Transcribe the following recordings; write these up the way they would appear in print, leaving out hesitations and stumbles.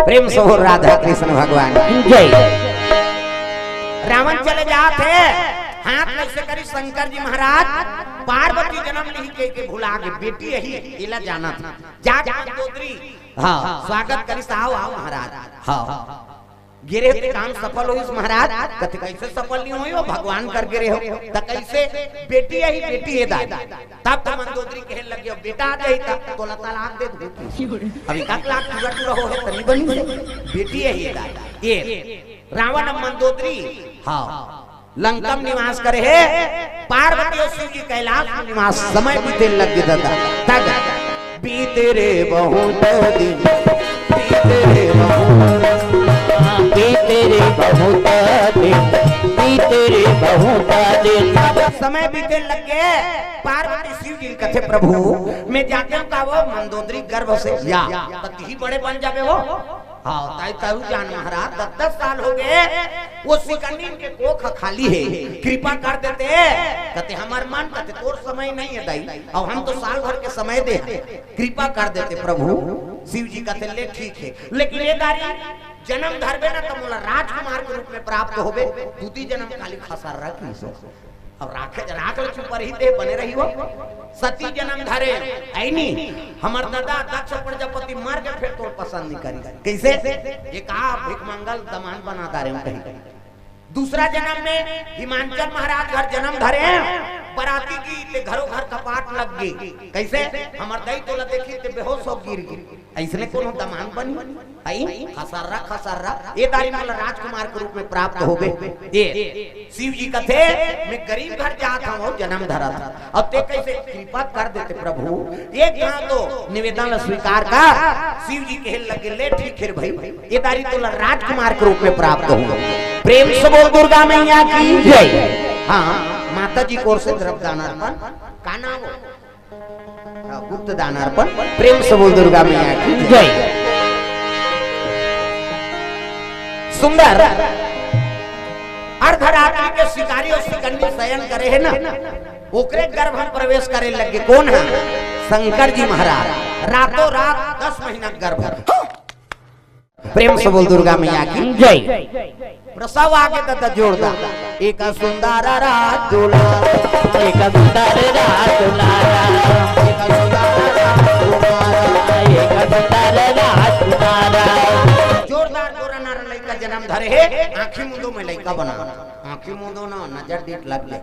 प्रेम से हो राधा कृष्ण भगवान जय। रावण चले जाते हाथ में से करी शंकर जी महाराज पार्वती जन्म ली के भुला के बेटी यही इला जाना था जाके मंदोदरी हाँ स्वागत करी साहब आओ महाराज हाँ गिरे काम सफल हुई महाराज कथे कैसे सफल नहीं हुई हो भगवान कर गिरे हो त कैसे बेटी है दादा तब तो मंदोदरी कहे लगे बेटा आ जाई तब तोला तलाक दे दू अभी 1 लाख पूरा हो है तनी बनी बेटी है दादा ये रावण मंदोदरी हाँ लंकम निवास करे है पार्वती और शिव जी कैलाश में निवास समय बीते लग दादा तक बीते रे बहुत दिन बीते रे बहुत दिन समय बीते लगे पार्वती शिव जी कथे प्रभु मैं जाके का वो मंदोदरी गर्भ से या तती बड़े बन जावे वो हाँ ताई ताऊ जान महाराज 10 साल हो गए वो सिकंदी के कोख खाली है कृपा कर देते कहते हमार मन कहते तोर समय नहीं है दाई और हम तो साल भर के समय दे कृपा कर देते प्रभु शिव जी कहते ले ठीक है लेकिन ये दारी जन्म धरबे ना तो मोला राजकुमार के रूप में प्राप्त होबे दूती जन्म खाली खसर रखी सो अब राख ले चुप रही दे बने रही हो सती जन्म धरे ऐनी हमर दादा दक्ष प्रजापति मर के फिर तो पसंद नहीं करी कैसे ये कहा भिख मंगल दमान बनाता रहे कहीं दूसरा जन्म में हिमांचल महाराज घर जन्म धरे बराती की ते घरों घर कपाट लग गई कैसे हमर दई तोला देखी ते बेहोश हो गिर गई ऐसने कोनो दमान बनी आई खसर्रा ये दारी माला राजकुमार के रूप में प्राप्त होबे ये शिव जी कथे मैं गरीब घर जाता हूँ जन्म धरा था अब ते कैसे कृपा कर देते प्रभु एक यहाँ तो निवेदन स्वीकार का शिव जी कहे लगे ले ठीक है भाई ये दारी तोला राजकुमार के रूप में प्राप्त होगा प्रेम से बोल दुर्गा मैया की जय। हाँ माता जी को ओर से द्रव्य दानार्पण का नाम गुप्त दानार्पण प्रेम से बोल दुर्गा मैया की जय। सुंदर अर्धरात्रि के शिकारी और शिकंडी शयन करे है ना ओकरे गर्भ में प्रवेश करे लगे कौन है शंकर जी महाराज रातों रात 10 महीना गर्भ प्रेम से बोल दुर्गा मैया की जय। प्रसव आगे तथा जोरदार एक सुंदर रात दुलारा एक सुंदर रात दुलारा एक सुंदर रात दुलारा जोरदार गोरा नारा लड़का जन्म धरे है आंखी मुंदो में लड़का बना आंखी मुंदो ना नजर डेट लग ले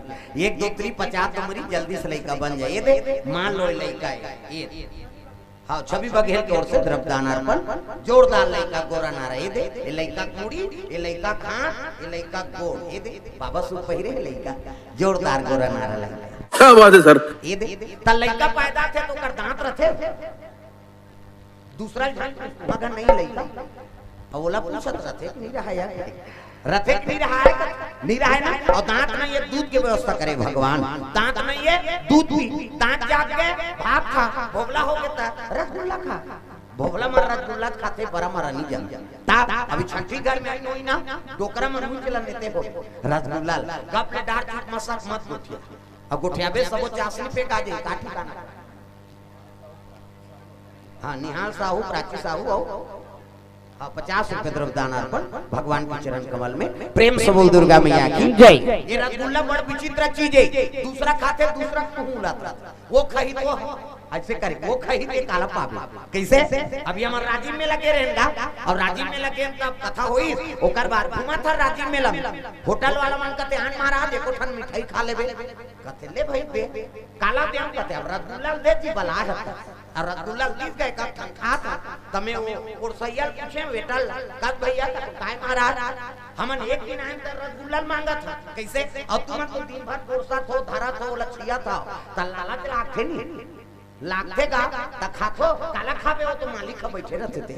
1 2 3 50 तो मरी जल्दी से लड़का बन जाए दे मान लो लड़का है ये हाँ छवि बघेल की ओर से द्रव्य दानार्पण जोरदार लड़का गोरा नारा ये दे ये लड़का कुड़ी ये लड़का खान ये लड़का गोड़ ये दे बाबा सुख पहिरे लड़का जोरदार गोरा नारा लड़का क्या बात है सर ये दे त लड़का पैदा थे तो कर दांत रथे दूसरा मगर नहीं लड़का और बोला पूछत रथे नहीं रहा यार रथे नहीं रहा है ना और दांत में ये दूध की व्यवस्था करे भगवान दांत में ये दूध पी दांत जाग के भाप खा भोगला हो गया रसगुल्ला खा भोगला मर रसगुल्ला खाते बड़ा मरा नहीं जम ता अभी छठी घर में आई होई ना टोकरा में रुई चला लेते हो रसगुल्ला गप के डार चूक मसक मत गोठिया अब गोठियाबे सबो चासनी पे का दे काठी का हां निहाल साहू प्राची साहू आओ 50 रुपए द्रव्य दानार्पण भगवान के चरण कमल में प्रेम से बोल दुर्गा मैया की जय। ये रसगुल्ला बड़ विचित्र चीज है दूसरा खाते दूसरा मुंह वो खही तो ऐसे करे वो खही दे काला पाप कैसे अभी हमार राजीव में लगे रहेगा और राजीव में लगे तब कथा होई ओकर बाद घुमा था राजीव मेला होटल वाला मन कहते आन महाराज एको ठन मिठाई खा लेबे कहते ले भाई बे काला देम कहते अब रसगुल्ला दे जी बला रहता और रसगुल्ला लीज गए कब खात तमे वो कुर्सैया पूछे वेटल कब भैया काय महाराज हमन एक दिन आए त रसगुल्ला मांगा था कैसे अब तुम तो दिन भर कुर्सा थो धरा थो लछिया था त लालच लाखे नहीं लाखे का त खाथो काला खाबे हो तो मालिक का बैठे रहते थे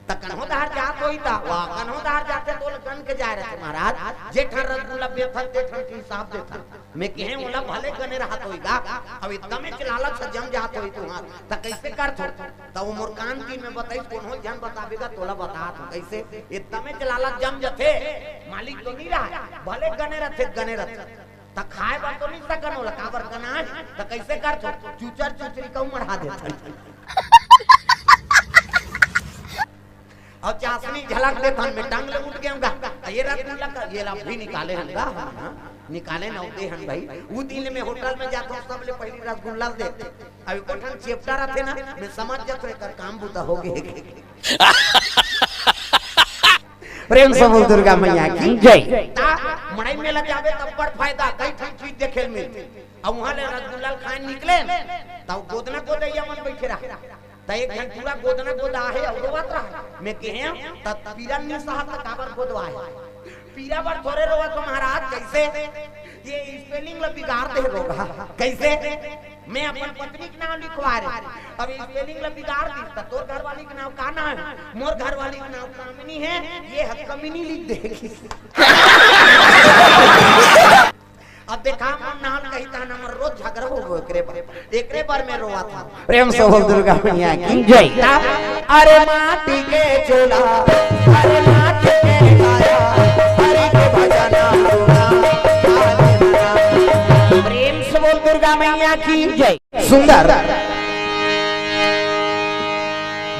त कन्हो दार जात होई ता वा कन्हो दार जाते तो गन के जाए रहते महाराज जे ठर रसगुल्ला बेथन ते ठन के हिसाब देता मैं कहे ओला भले गने रहत होईगा अब एकदम चलाला से जम जात होई तू हां त कैसे कर थो त वो मोर कान की में बताई कोनो जन बतावेगा तोला बता तो कैसे एकदम चलाला जम जथे मालिक तो नहीं रहा भले गने रहते त खाए बा तो नहीं सकन होला काबर गना त कैसे कर थो चूचर चूचरी कऊ मढ़ा देता और चाशनी झलक दे थान में टांग ले उठ गया ये रसगुल्ला का ये ला भी निकाले हनगा निकाले न होते हन भाई वो दिन में होटल में जाता हूं सबले पहली रसगुल्ला देते अभी कोठन चेप्टा रहते ना मैं समझ जात रे कर काम बुता हो गए प्रेम से बोल दुर्गा मैया की जय मड़ई में लग जावे तब बड़ फायदा कई ठन चीज देखे मिल अब वहां ले रसगुल्ला खाए निकले तब गोदना गोदैया मन बैठे रहा त एक घंटा पूरा गोदना गोदा है और बात रहा मैं कहे त पीरा नहीं साहब का काबर गोदवा है पीरा बार थोड़े रोवा तो महाराज कैसे ये स्पेलिंग ला बिगाड़ दे रोगा कैसे मैं अपन पत्नी के नाम लिखवा रहे अब स्पेलिंग ला बिगाड़ दी त तोर घरवाली के नाम का नाम है मोर घरवाली का नाम कामिनी है ये हक कमिनी लिख देगी अब देखा मन नाम कही था ना मर रोज झगड़ा हो गए एकरे बार में रोवा था प्रेम से बोल दुर्गा मैया की जय अरे माटी के चोला अरे माटी के गाया हरि के भजना प्रेम से बोल दुर्गा मैया की जय सुंदर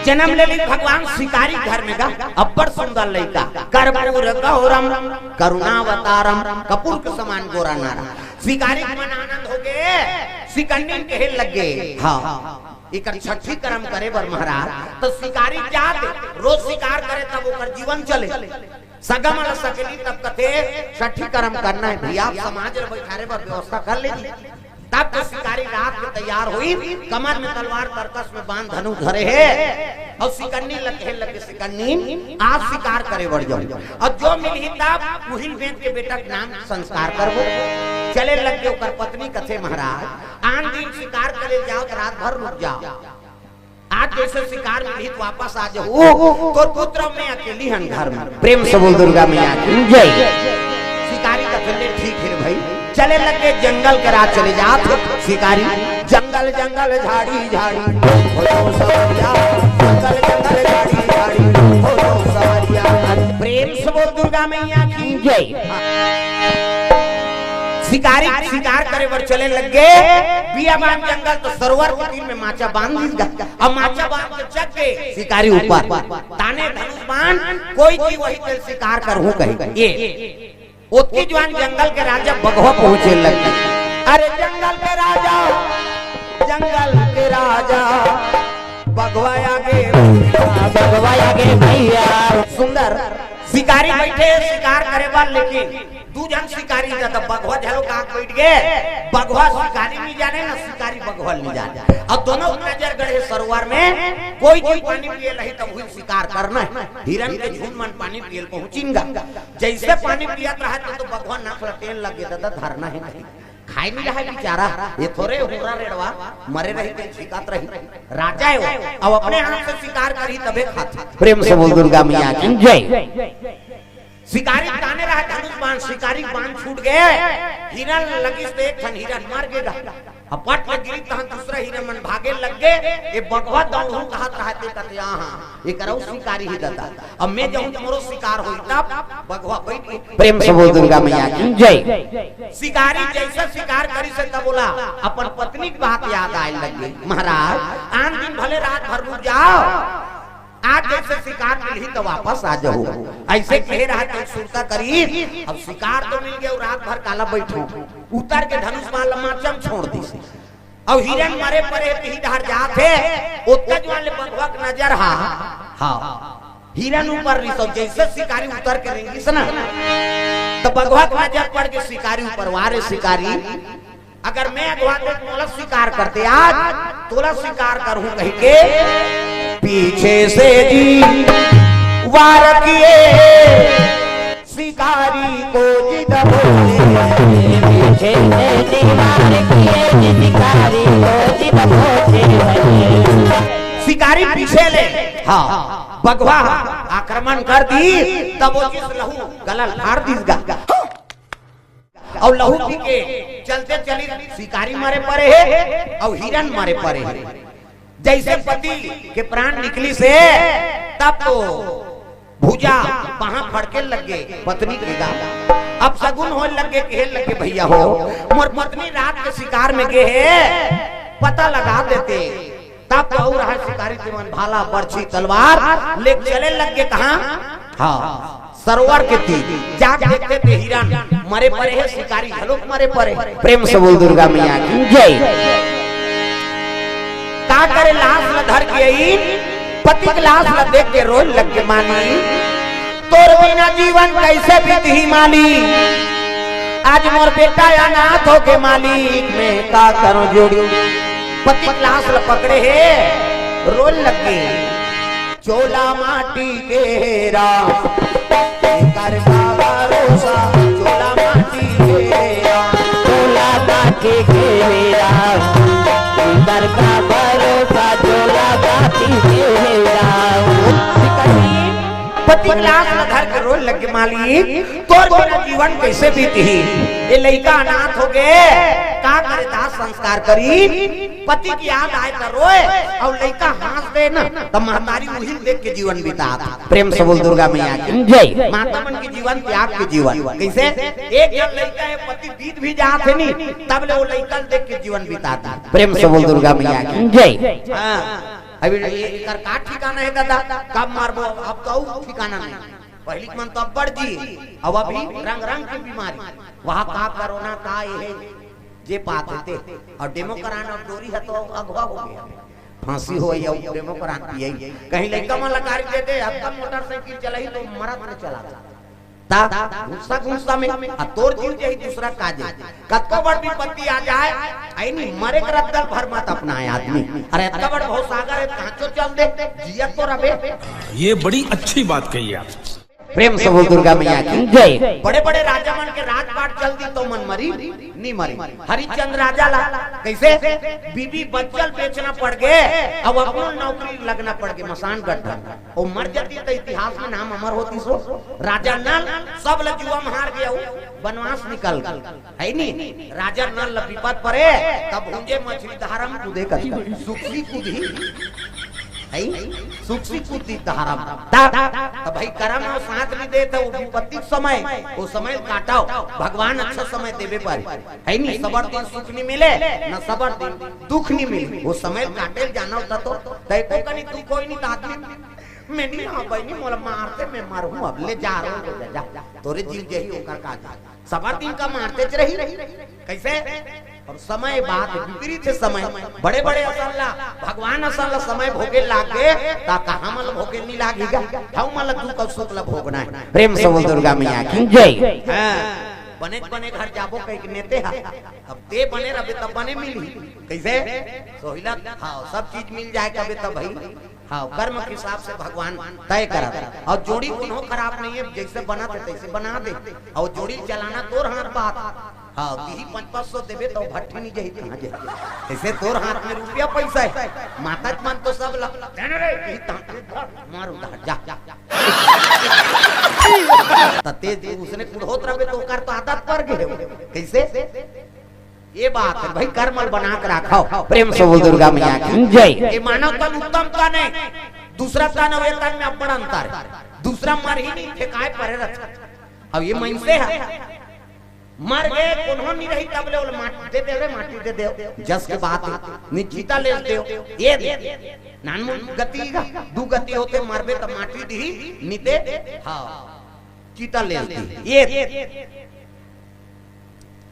जन्म ले ली भगवान शिकारी घर में गा अब्बर सुंदर लड़का कर्पूर गौरम करुणावतारम कपूर के समान गोरा नारा शिकारी मन आनंद हो गए शिकंडी के लगे हां एक छठी कर्म करे बर महाराज तो शिकारी जाते रोज शिकार करे तब ओकर जीवन चले सगम ल सकेली तब कथे छठी कर्म करना है भैया समाज रे बैठारे बर व्यवस्था कर लेगी तब तो शिकारी रात में तैयार हुई कमर में तलवार तरकस में बांध धनुष धरे है और शिकन्नी लगे शिकन्नी आज शिकार करे बढ़ जाओ और जो मिली तब वही बेट के बेटा के नाम संस्कार करबो चले लगे ओकर पत्नी कथे महाराज आन दिन शिकार करे जाओ तो रात भर रुक जाओ आज जैसे शिकार मिली तो वापस आ जाओ तो पुत्र में अकेली हन घर में प्रेम से बोल दुर्गा मैया की जय शिकारी कथे ठीक है भाई चले लगे जंगल के रात चले जाओ शिकारी जंगल जंगल झाड़ी झाड़ी हो जाओ सवरिया जंगल जंगल झाड़ी झाड़ी हो जाओ सवरिया प्रेम से बोल दुर्गा मैया की जय शिकारी शिकार करे बर चले लगे बियाबान जंगल तो सरोवर के तीर में माचा बांध दी अब माचा बांध के चक के शिकारी ऊपर ताने धनुष बाण कोई चीज वही तेल शिकार करहूं कहीं ये उतनी जवान जंगल के राजा बघवा पहुंचे लगे अरे जंगल के राजा बघवा आगे भैया सुंदर शिकारी बैठे शिकार करे बार लेकिन दू जन शिकारी जाता बघवा झलो काक बैठ गए बघवा शिकारी नहीं जाने ना शिकारी बघवा नहीं जाने अब दोनों नजर गड़े सरोवर में कोई चीज पानी पिए नहीं तब हुई शिकार करना है हिरन के झुंड मन पानी पिए पहुंचेगा जैसे पानी पियत रहा तो बघवा नाक लटेन लगे दादा धरना है नहीं खाई नहीं रहा बेचारा ये थोड़े होरा रेड़वा मरे रही तो शिकात रही राजा है वो अब अपने हाथ से शिकार करी तबे खाता प्रेम से बोल दुर्गा मैया की जय शिकारी ताने रहा धनुष बाण शिकारी बाण छूट गए हिरन लगी से एक ठन हिरन मर गया अब पट में गिरी तहन दूसरा हिरन मन भागे लग गए ये बघवा दौड़ू कहत रहते कहते हां ये करौ शिकारी ही दादा अब मैं जाऊं मोरो शिकार होई तब बघवा बैठ प्रेम से बोल दुर्गा मैया की जय शिकारी जैसा शिकार करी से तब बोला अपन पत्नी की बात याद आए लगी महाराज आन दिन भले रात भर रुक जाओ आज जैसे शिकार मिली तो वापस आ जाओ ऐसे कह रहा था सुरता करी अब शिकार तो मिल गया रात भर काला बैठो उतर के धनुष मार माचम छोड़ दी अब हिरन मरे परे ही डर जाते उतना जवान ले बघवा के नजर हां हिरन ऊपर रिसो जैसे शिकारी उतर के रेंगी से ना तो बघवा के नजर पड़ के शिकारी ऊपर वारे शिकारी अगर मैं अगवा को तोला शिकार करते आज तोला शिकार करूं कहीं के पीछे से जी वार किए शिकारी को जिद पीछे से जी वार किए शिकारी को जिद शिकारी पीछे ले हाँ बघवा आक्रमण कर दी तब वो जिस लहू गला फाड़ दीगा और लहू पी के चलते चली शिकारी मारे पड़े है और हिरन मारे पड़े है जैसे पति के प्राण निकली से तब तो भुजा वहां फड़के लगे पत्नी के गा अब सगुन हो लगे कहे लगे भैया हो मोर पत्नी रात के शिकार में गए है पता लगा देते तब तो और रहा शिकारी जीवन भाला बर्छी तलवार ले चले लग गए कहां? हाँ सरोवर के तीर जाके देखते थे हिरण मरे पड़े है, शिकारी झलुक मरे पड़े। प्रेम से बोल दुर्गा मैया की जय। का करे लाश ल धर के आई, पति की लाश ल देख के रोज लग के मानी, तोर बिना जीवन कैसे बीती माली, आज मोर बेटा अनाथ हो के मालिक में का करो जोड़ी। पति की लाश ल पकड़े है रोज लग के, चोला माटी के राम कर का भरोसा, चोला माटी के राम, चोला माटी के राम कर का भरोसा, चोला माटी के राम। पति की लाश ल धर के रोज लग के मालिक तोर बिना जीवन कैसे बीती, ये लड़का अनाथ हो गए का करे दाह संस्कार करी। पति की याद आए तो रोए और लड़का हंस दे ना तो महतारी वही देख के जीवन बिता। प्रेम से बोल दुर्गा मैया की जय। माता मन की जीवन त्याग के जीवन कैसे, एक जन लड़का है पति बीत भी जाते नहीं तब ले वो लड़का देख के जीवन बिताता। प्रेम से बोल दुर्गा मैया की जय। अभी कर का ठिकाना है दादा, कब मारबो अब तो ठिकाना नहीं। पहली मन तो अब बढ़ जी, अब अभी रंग रंग की बीमारी, वहाँ का कोरोना का ये जे पाते थे और डेमो कराना डोरी है तो अगवा हो गया, फांसी हो या डेमो कराना यही कहीं लड़का मन लगा देते। अब तक मोटरसाइकिल चलाई तो मरद में चला ता गुस्सा गुस्सा में तोड़ जीव यही दूसरा काज कतको बड़ विपत्ति आ जाए आई नहीं मरे कर रद्दल भर मत अपना है आदमी। अरे इतना बड़ बहुत सागर है कांचो चल दे जियत तो रबे। ये बड़ी अच्छी बात कही आप। प्रेम से बोल दुर्गा मैया की जय। बड़े बड़े राजा मन के राजपाट चल दी तो मन मरी नहीं मरी। हरिचंद्र राजा ला कैसे बीबी बच्चल बेचना पड़ गए, अब अपनो नौकरी लगना पड़ गए मसान गड्ढा, वो मर जाती तो इतिहास में नाम अमर होती। सो राजा नल सब लजुआ हार गया, वनवास निकल है नहीं। राजा नल विपद पड़े तब भूंजे मछली धारम कूदे कर सुखी कूदी सुखी कूदी धारम तब भाई करम और साथ भी दे तो विपत्ति समय वो समय काटाओ, भगवान अच्छा समय देवे पर है नहीं। सबर दिन सुख नहीं मिले न सबर दिन दुख नहीं मिले, वो समय काटे जाना होता तो तय को कहीं तू कोई नहीं आदमी मैं नहीं हाँ भाई नहीं मोला मारते मैं मारूं अब ले जा रहा हूँ जा तोरे जीव यही होकर का सबर दिन का मारते रही कैसे। और समय बात विपरीत है, समय बड़े बड़े असल्ला भगवान असल्ला समय भोगे लागे ता कहां मल भोगे नहीं लागेगा, हम मल तू कब सुख ला भोगना है। प्रेम से बोल दुर्गा मैया की जय। बने बने घर जाबो कहीं नेते हा, अब ते बने रहे तब बने मिली कैसे सोहिला। हाँ सब चीज मिल जाए कभी तब भाई हाँ कर्म के हिसाब से भगवान तय करा। और जोड़ी कोनो खराब नहीं है, जैसे बना थे तैसे बना दे, और जोड़ी चलाना तोर हाथ बात। हाँ दी 500 देवे तो भट्टी नहीं जाही कहां जाए, ऐसे तोर हाथ में रुपया पैसा है माता मन तो सब मारू जा तते उसने कुड़होत रहे तो कर तो आदत पड़ गए कैसे। ये बात है भाई कर्मल बना कर रखो। प्रेम से बोल दुर्गा मैया की जय। ये मानव तन उत्तम का नहीं, दूसरा तन और तन में अपना अंतर, दूसरा मर ही नहीं ठेकाए परे रख। अब ये मन से है मर गए कोनो नहीं रही तब ले माटी दे दे माटी दे दे जस के बात निश्चिता ले दे ये दे नानमुन गति दू गति होते मरबे त माटी दी नीते हां चीता ले दे ये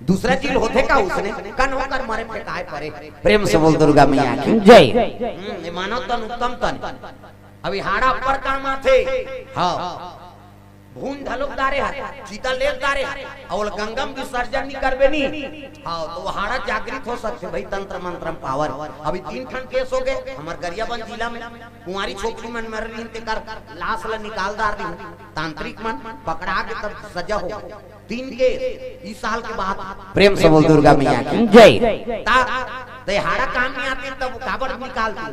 दूसरा चीज होते का उसने कन होकर मारे पे काय परे। प्रेम से बोल दुर्गा मैया की जय। ये मानव तन उत्तम तन अभी हाड़ा पर काम आथे हां भून धलोक दारे है चीता ले दारे है और गंगम विसर्जन नहीं करबे नहीं। हाँ तो हाड़ा जागृत हो सकते भाई तंत्र मंत्र पावर। अभी 3 ठन केस हो गए हमार गरियाबंद जिला में, कुंवारी छोकरी मन मर रही ते कर लाश ला निकाल दार दी, तांत्रिक मन पकड़ा के तब सजा हो 3 केस इस साल के बाद। प्रेम से बोल दुर्गा मैया की जय। ते हाड़ा काम में आते तब काबर निकाल दी।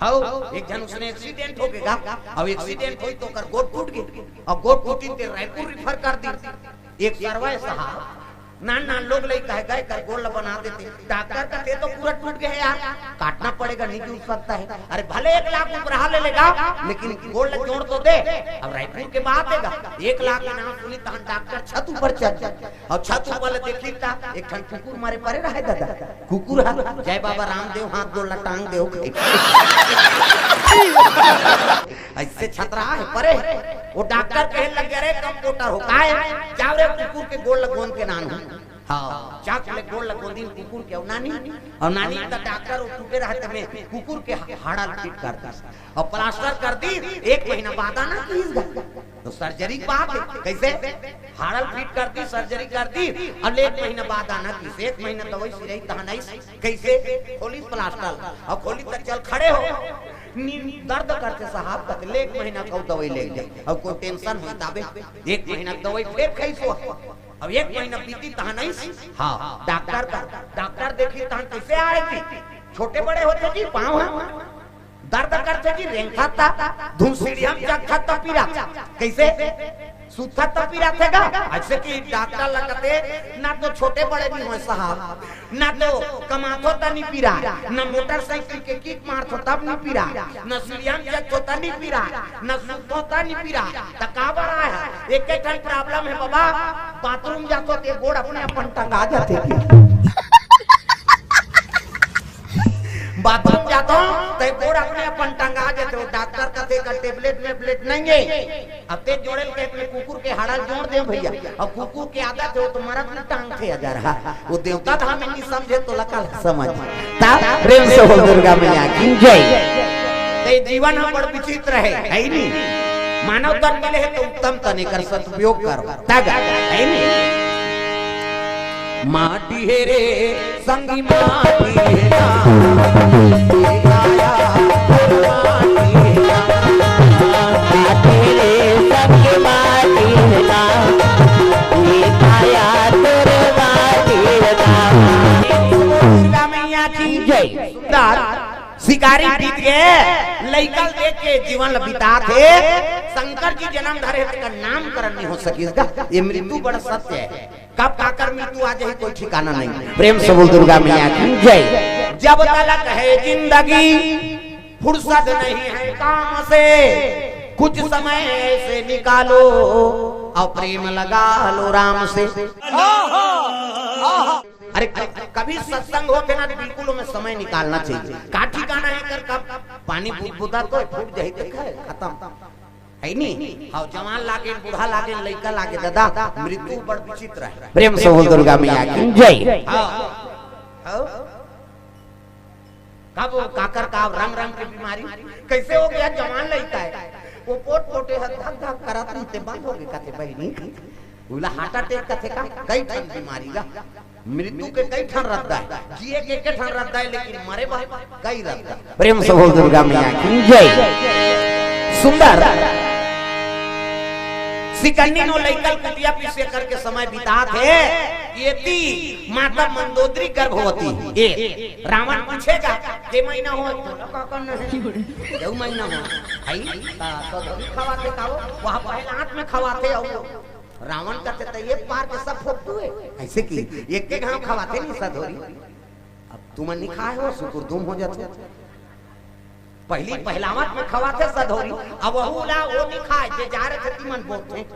हाउ एक जन उसने एक्सीडेंट हो गया, अब एक्सीडेंट हुई तो कर गोट टूट गई और गोट टूटी ते रायपुर रिफर कर दी। एक सरवाए साहब ना ना लोग ले कह गए कर गोल बना देते। डॉक्टर का ते तो पूरा टूट गया यार, काटना पड़ेगा, नहीं टूट सकता है। अरे भले 1 लाख ऊपर ले लेगा लेकिन गोल जोड़ तो दे। अब रायपुर के बात देगा 1 लाख के नाम सुनी तहन डॉक्टर छत ऊपर चढ़ जाए और छत ऊपर देखी ता एक ठन कुकुर मारे परे रहे दादा, कुकुर जय बाबा रामदेव हाथ जोड़ टांग दे ऐसे छत रहा है परे। वो डॉक्टर कहे लग गया रे कंप्यूटर हो का है जाओ रे कुकुर के गोल लगोन के नाम। हाँ चाक ले गोल लगोन दिन कुकुर के नानी और नानी का डॉक्टर टूटे रहते में कुकुर के हाड़ा फिट कर दी और प्लास्टर कर दी। 1 महीना बाद आना तो सर्जरी की बात है, कैसे हाड़ा फिट कर दी सर्जरी कर दी और 1 महीना बाद आना किस 1 महीना तो वैसी रही तहां नहीं कैसे खोली प्लास्टर और खोली तक चल खड़े हो दर्द करते साहब कहते 1 महीना का दवाई ले जाए और कोई टेंशन हो तबे 1 महीना दवाई फिर कैसो अब 1 महीना बीती तहां नहीं। हाँ डॉक्टर देखी तहां कैसे आएगी, छोटे बड़े होते जी पाँव दर्द करते जी रेंखा था धुनसीढ़िया जगह तपीरा कैसे सूथा तपीरा थेगा ऐसे कि डॉक्टर लगते ना तो छोटे बड़े नहीं हो साहब, ना तो कमाथो ता नहीं पीरा, ना मोटरसाइकिल के किक मारथो तब नहीं पीरा, ना सीढ़िया जगह ता नहीं पीरा, ना सूथो ता नहीं पीरा। तकाबर आया एक ठन प्रॉब्लम है बाबा, बाथरूम जातो ते गोड़ अपने अपन टंगा जाते बाथरूम जाता तो गोड़ अपने अपन टंगा जाते हो। डॉक्टर कहते का टेबलेट में ब्लेट नहीं है अब ते जोड़े के अपने कुकुर के हाड़ा जोड़ दे भैया और कुकुर के आदत हो तो मरद में टांग थे जा रहा वो देवता था हमें नहीं समझे तो लकल समझ ता प्रेम से हो दुर्गा मैया की जय। ते जीवन हम बड़ विचित्र है नहीं, मानव तन मिले है तो उत्तम तने कर सदुपयोग करो तागा है नहीं। माटी है रे संगी माटी है शिकारी बीत गए लइकल देख के जीवन बिता थे। शंकर जी जन्म धरे का नामकरण नहीं हो सकी इसका, ये मृत्यु बड़ा सत्य है, कब काकर मृत्यु आ जाए कोई ठिकाना नहीं। प्रेम से बोल दुर्गा मैया की जय। जब तलक है जिंदगी फुर्सत नहीं है काम से, कुछ समय से निकालो और प्रेम लगा लो राम से। अरे कभी सत्संग होते ना बिल्कुल हमें समय निकालना चाहिए। का ठिकाना है कर कब पानी बुदा तो फूट जाए खत्म है नहीं। हाँ जवान लागे बूढ़ा लागे लड़का लागे दादा मृत्यु बड़ विचित्र है। प्रेम से बोल दुर्गा मैया की जय। कब काकर का रंग रंग की बीमारी कैसे हो गया, जवान लड़का है वो पोट पोटे धक धक करत रहते बंद हो गए कहते बहनी बोला हार्ट अटैक का थे का कई ठन बीमारी का मृत्यु के कई ठन रहता है, जिए के एक ठन रहता है लेकिन मरे कई रहता है। प्रेम से बोल दुर्गा मैया की जय। सुंदर सिकन्नी नो लइकल कुटिया पीछे करके समय बिता थे। यदि माता मंदोदरी गर्भवती ए रावण पूछेगा के महीना हो दो महीना हो भाई तो खवाते खाओ वहां पहले हाथ में खवाते हो। रावण कहते थे ये पार के सब फोक हुए ऐसे की एक के घाव खवाते नहीं सधोरी। अब तुम नहीं खाए हो शुक्र तुम हो जाते पहली पहलावत में खवाते सधोरी अब वहुला वो नहीं खाए जे जा रहे थे मन बोलते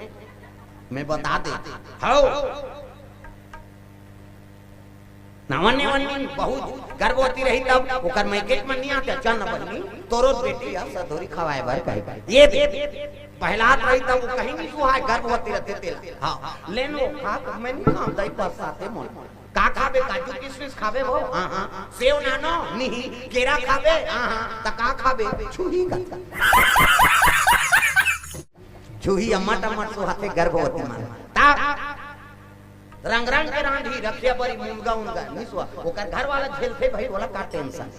मैं बता दे हो नावन्य वन्य बहुत गर्भवती रही तब ओकर मैकेट में नहीं आते चल न बनी तोरो बेटी आ सधोरी खवाए भर कहे ये पहलात रही तब वो कहीं नहीं सुहाए गर्भवती रहते थे। हां लेनो खा मैं नहीं खाम दई पास आते मोल का खाबे काजू किशमिश खाबे वो हां हां सेव नानो नहीं केरा खाबे हां हां त का खाबे छुही का छुही अम्मा टमाटर सो हाथे गर्भवती मान ता रंग रंग के रांधी रखिया बड़ी मुंगा उनगा निसवा ओकर घर वाला झेलते भाई बोला का टेंशन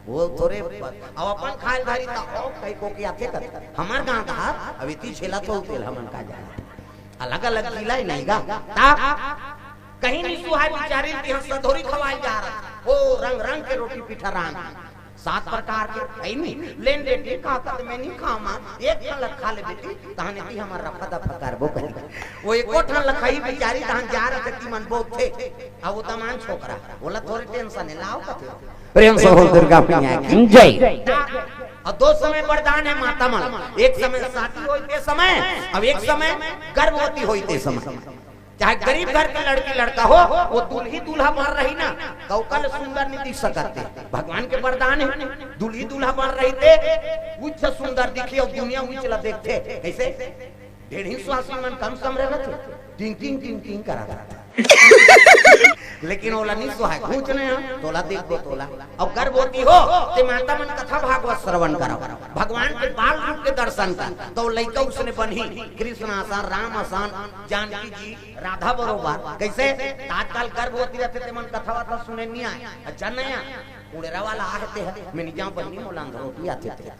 वो थोड़े अब अपन खाए धारी ता ओ कई को के आथे कर हमार गांव का अब इती छेला तो तेल हमन का जा अलग अलग जिला ही नहीं गा ता कहीं नहीं सुहाई बेचारी ती हम सधोरी खवाई जा रहा ओ रंग रंग के रोटी पीठा रान 7 प्रकार के है नहीं लेन बेटी का कद में नहीं खामा एक ठन खा ले बेटी तहने की हमर रफा दफा करबो करी वो एको ठन लखाई बेचारी तहन जा रहे थे मन बहुत थे आ वो तमान छोकरा बोला थोड़ी टेंशन है लाओ कते प्रेम से हो दुर्गा मैया की जय। और 2 समय वरदान है माता मन एक समय शादी होते समय अब एक समय गर्भवती होते समय चाहे गरीब घर के लड़की लड़का हो वो दूल्ही दूल्हा बन रही ना कौकल सुंदर नहीं दिख सकते भगवान के वरदान है दूल्ही दूल्हा बन रही थे उच्च सुंदर दिखे और दुनिया उच्च देखते कैसे 1.5 स्वासी मन कम कम रहे टिंग टिंग टिंग टिंग करा लेकिन ओला नहीं सुहाय पूछने तोला देख दो तोला और गर्भवती हो ते माता मन कथा भागवत श्रवण करो भगवान के बाल रूप के दर्शन कर तो लइका उसने बनी कृष्ण आसान राम आसान जानकी जी राधा बरोबर कैसे आजकल गर्भवती रहते ते मन कथा वार्ता सुने नहीं आए अच्छा नया उड़ेरा वाला आते हैं मैं नहीं जाऊं बन्नी मोलांध रोटी आते थे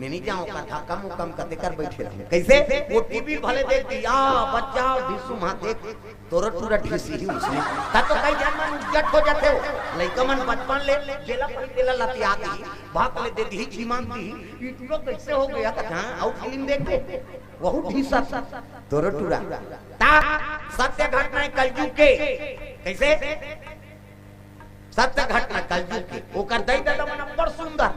मैं नहीं जाऊं कथा कम करते कर बैठे थे कैसे वो टीवी भले देख दिया बच्चा ढिसू मां देख तोरा टूरा ढिसी ही उसने ता तो कई जन मन जट हो जाते हो लइका मन बचपन ले जेला पड़ी तेला लतिया गई भाग ले दे दी चीमान दी इतना कैसे हो गया कथा और फिल्म देख दे वहु ढिसा तोरा टूरा ता सत्य घटना कलयुग के कैसे सत्य घटना कलयुग के ओकर दई दादा मन बड़ सुंदर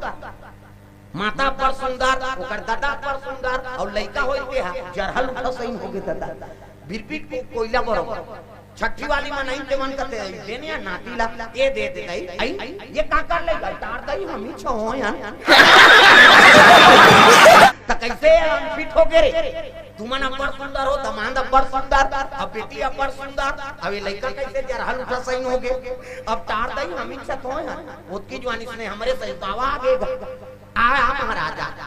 माता पर सुंदर ओकर दादा पर सुंदर और लइका होइते है जरहल उठा सही हो गए दादा बिरपिट को कोयला बरोबर छठी वाली में नहीं ते मन करते लेने नाती ला ये दे दे आई ये का कर ले तार दई हम ही छो यार त कैसे फिट हो गए रे तुमन अपर सुंदर हो दमांद अपर सुंदर अब बेटी अपर सुंदर अब ये लइका कैसे जरहल उठा सही हो गए अब तार दई हम ही छो यार उसकी जवानी से हमरे सही बावा आगे आ महाराजा